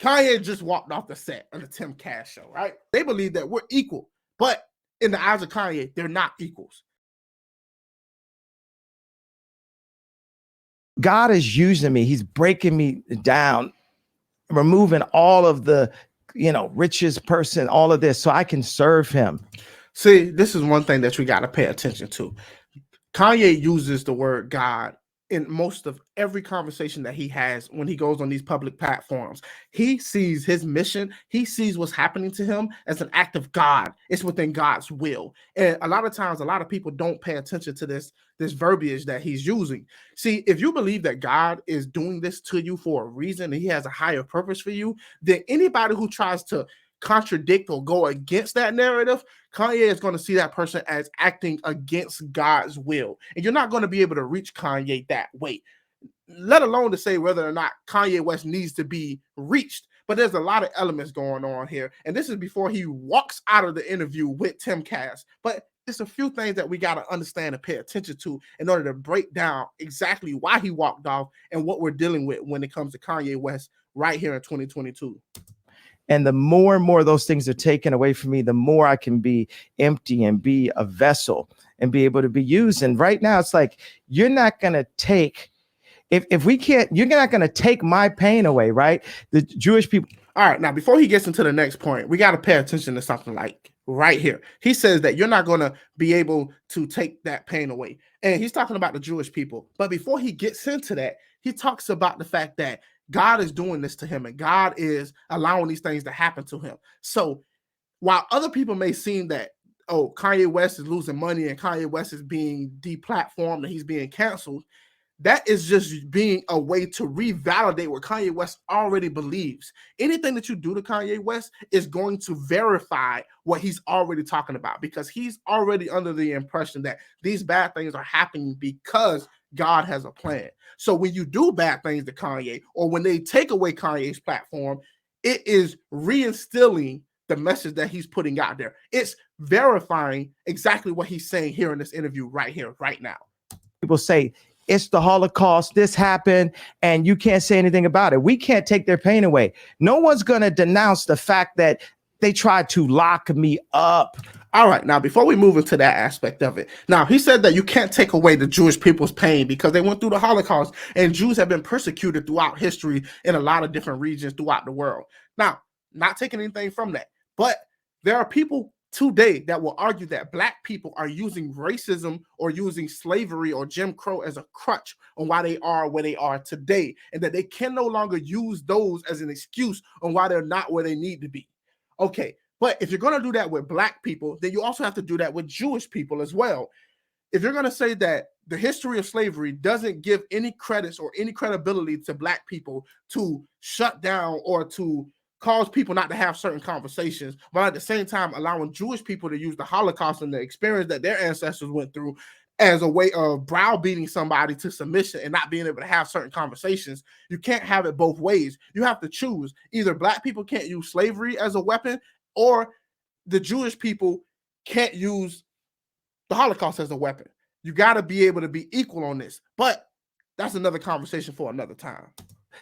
Kanye just walked off the set of the Timcast show, right? They believe that we're equal, but in the eyes of Kanye, they're not equals. God is using me. He's breaking me down, removing all of the, richest person, all of this, so I can serve him. See, this is one thing that we got to pay attention to. Kanye uses the word God in most of every conversation that he has when he goes on these public platforms. He sees his mission, he sees what's happening to him as an act of God. It's within God's will. And a lot of times, a lot of people don't pay attention to this verbiage that he's using. See, if you believe that God is doing this to you for a reason and he has a higher purpose for you, then anybody who tries to contradict or go against that narrative, Kanye is going to see that person as acting against God's will. And you're not going to be able to reach Kanye that way, let alone to say whether or not Kanye West needs to be reached. But there's a lot of elements going on here. And this is before he walks out of the interview with Timcast. But it's a few things that we got to understand and pay attention to in order to break down exactly why he walked off and what we're dealing with when it comes to Kanye West right here in 2022. And the more and more those things are taken away from me, the more I can be empty and be a vessel and be able to be used. And right now, it's like, you're not going to take, if we can't, you're not going to take my pain away, right? The Jewish people. All right. Now, before he gets into the next point, we got to pay attention to something like right here. He says that you're not going to be able to take that pain away. And he's talking about the Jewish people. But before he gets into that, he talks about the fact that God is doing this to him and God is allowing these things to happen to him. So while other people may seem that, oh, Kanye West is losing money and Kanye West is being deplatformed and he's being canceled, that is just being a way to revalidate what Kanye West already believes. Anything that you do to Kanye West is going to verify what he's already talking about, because he's already under the impression that these bad things are happening because God has a plan. So when you do bad things to Kanye, or when they take away Kanye's platform, it is reinstilling the message that he's putting out there. It's verifying exactly what he's saying here in this interview right here, right now. People say, it's the Holocaust, this happened, and you can't say anything about it. We can't take their pain away. No one's going to denounce the fact that they tried to lock me up. All right. Now, before we move into that aspect of it, now he said that you can't take away the Jewish people's pain because they went through the Holocaust and Jews have been persecuted throughout history in a lot of different regions throughout the world. Now, not taking anything from that, but there are people today that will argue that Black people are using racism or using slavery or Jim Crow as a crutch on why they are where they are today, and that they can no longer use those as an excuse on why they're not where they need to be. Okay, but if you're going to do that with Black people, then you also have to do that with Jewish people as well. If you're going to say that the history of slavery doesn't give any credits or any credibility to Black people to shut down or to cause people not to have certain conversations, but at the same time allowing Jewish people to use the Holocaust and the experience that their ancestors went through as a way of browbeating somebody to submission and not being able to have certain conversations, you can't have it both ways. You have to choose. Either Black people can't use slavery as a weapon, or the Jewish people can't use the Holocaust as a weapon. You got to be able to be equal on this. But that's another conversation for another time.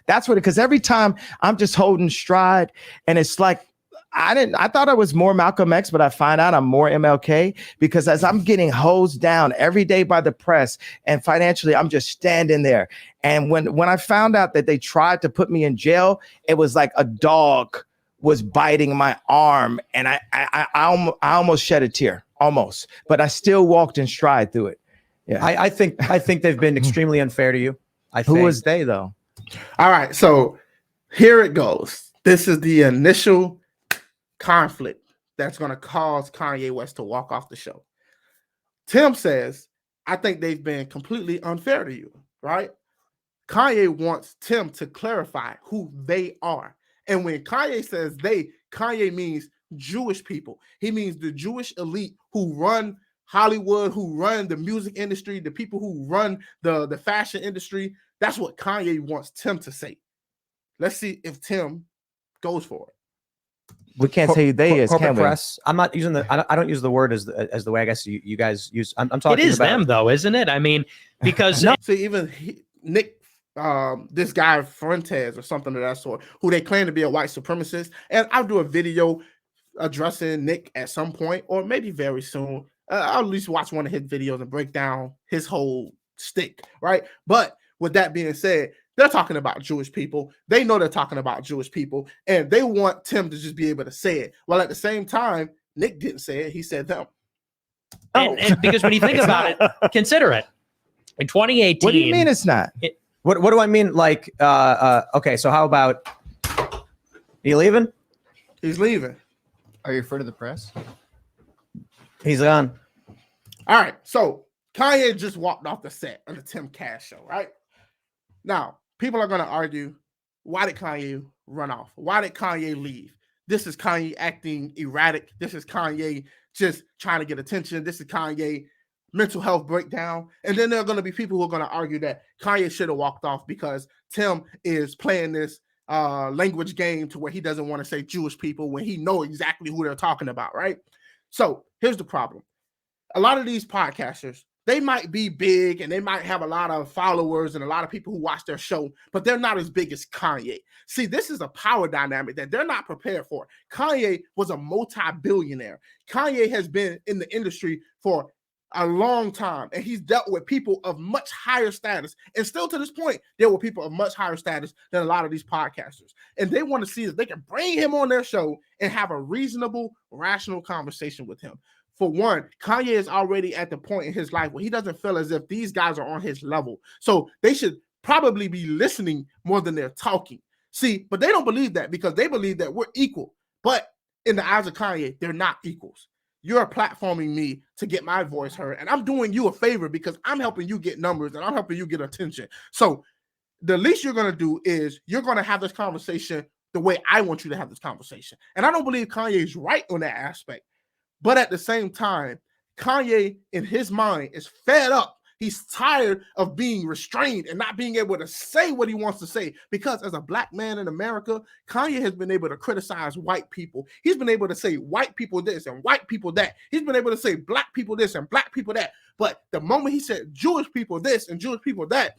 That's what, because every time I'm just holding stride, and it's like, I thought I was more Malcolm X, but I find out I'm more MLK, because as I'm getting hosed down every day by the press and financially, I'm just standing there. And when I found out that they tried to put me in jail, it was like a dog was biting my arm, and I almost shed a tear, almost, but I still walked in stride through it. Yeah, I think they've been extremely unfair to you. Who was they though? All right, so here it goes. This is the initial conflict that's going to cause Kanye West to walk off the show. Tim says, I think they've been completely unfair to you, right? Kanye wants Tim to clarify who they are. And when Kanye says they, Kanye means Jewish people. He means the Jewish elite who run Hollywood, who run the music industry, the people who run the fashion industry. That's what Kanye wants Tim to say. Let's see if Tim goes for it. We can't say they as corporate press. I'm not using I don't use the word as the way I guess you guys use. I'm talking. It is about them though, isn't it? I mean, because See, even Nick this guy Fuentes or something of that sort, who they claim to be a white supremacist. And I'll do a video addressing Nick at some point, or maybe very soon. I'll at least watch one of his videos and break down his whole stick, right? But with that being said, they're talking about Jewish people. They know they're talking about Jewish people, and they want Tim to just be able to say it. Well, at the same time, Nick didn't say it. He said them. And because when you think about it, consider it. In 2018. What do you mean it's not? What do I mean? Like, okay, so how about you leaving? He's leaving. Are you referring to the press? He's gone. All right, so Kanye just walked off the set of the Timcast show, right? Now, people are going to argue, why did Kanye run off? Why did Kanye leave? This is Kanye acting erratic. This is Kanye just trying to get attention. This is Kanye mental health breakdown. And then there are going to be people who are going to argue that Kanye should have walked off because Tim is playing this language game to where he doesn't want to say Jewish people when he knows exactly who they're talking about, right? So here's the problem. A lot of these podcasters, they might be big and they might have a lot of followers and a lot of people who watch their show, but they're not as big as Kanye. See, this is a power dynamic that they're not prepared for. Kanye was a multi-billionaire. Kanye has been in the industry for a long time, and he's dealt with people of much higher status. And still to this point, there were people of much higher status than a lot of these podcasters. And they want to see that they can bring him on their show and have a reasonable, rational conversation with him. For one, Kanye is already at the point in his life where he doesn't feel as if these guys are on his level. So they should probably be listening more than they're talking. See, but they don't believe that because they believe that we're equal. But in the eyes of Kanye, they're not equals. You're platforming me to get my voice heard, and I'm doing you a favor because I'm helping you get numbers and I'm helping you get attention. So the least you're going to do is you're going to have this conversation the way I want you to have this conversation. And I don't believe Kanye is right on that aspect. But at the same time, Kanye, in his mind, is fed up. He's tired of being restrained and not being able to say what he wants to say. Because as a black man in America, Kanye has been able to criticize white people. He's been able to say white people this and white people that. He's been able to say black people this and black people that. But the moment he said Jewish people this and Jewish people that,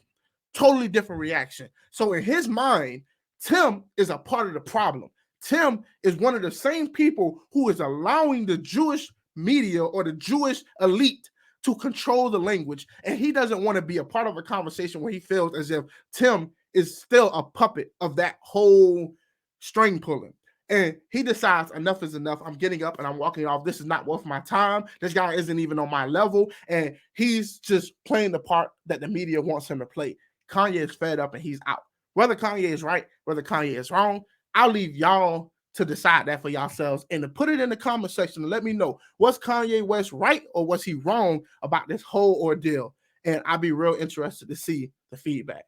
totally different reaction. So in his mind, Tim is a part of the problem. Tim is one of the same people who is allowing the Jewish media or the Jewish elite to control the language. And he doesn't want to be a part of a conversation where he feels as if Tim is still a puppet of that whole string pulling. And he decides enough is enough. I'm getting up and I'm walking off. This is not worth my time. This guy isn't even on my level. And he's just playing the part that the media wants him to play. Kanye is fed up and he's out. Whether Kanye is right, whether Kanye is wrong, I'll leave y'all to decide that for yourselves and to put it in the comment section and let me know, was Kanye West right or was he wrong about this whole ordeal? And I'll be real interested to see the feedback.